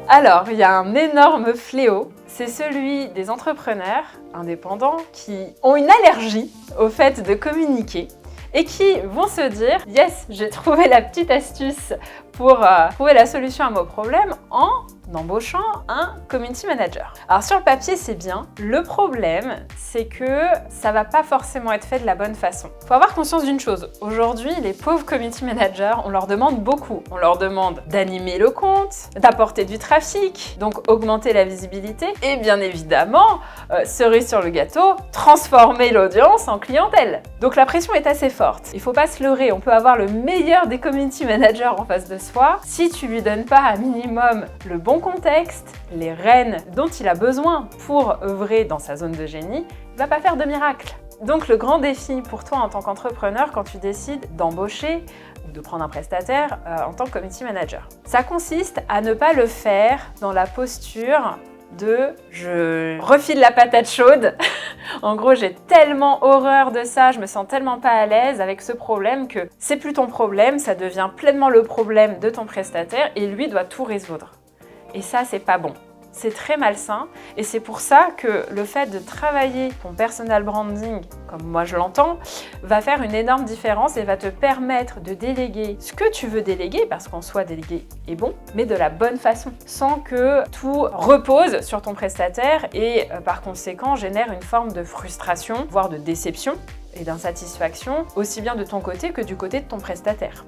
Alors, il y a un énorme fléau, c'est celui des entrepreneurs indépendants qui ont une allergie au fait de communiquer et qui vont se dire « Yes, j'ai trouvé la petite astuce pour trouver la solution à mon problème en embauchant un community manager ». Alors sur le papier, c'est bien. Le problème, c'est que ça va pas forcément être fait de la bonne façon. Il faut avoir conscience d'une chose. Aujourd'hui, les pauvres community managers, on leur demande beaucoup. On leur demande d'animer le compte, d'apporter du trafic, donc augmenter la visibilité et bien évidemment, cerise sur le gâteau, transformer l'audience en clientèle. Donc la pression est assez forte. Il faut pas se leurrer. On peut avoir le meilleur des community managers en face de soi. Si tu lui donnes pas un minimum le bon contexte, les rênes dont il a besoin pour œuvrer dans sa zone de génie, il va pas faire de miracle. Donc le grand défi pour toi en tant qu'entrepreneur quand tu décides d'embaucher ou de prendre un prestataire en tant que community manager, ça consiste à ne pas le faire dans la posture de je refile la patate chaude. En gros, j'ai tellement horreur de ça, je me sens tellement pas à l'aise avec ce problème que c'est plus ton problème, ça devient pleinement le problème de ton prestataire et lui doit tout résoudre. Et ça, c'est pas bon. C'est très malsain et c'est pour ça que le fait de travailler ton personal branding, comme moi je l'entends, va faire une énorme différence et va te permettre de déléguer ce que tu veux déléguer, parce qu'en soi déléguer est bon, mais de la bonne façon, sans que tout repose sur ton prestataire et par conséquent génère une forme de frustration, voire de déception et d'insatisfaction, aussi bien de ton côté que du côté de ton prestataire.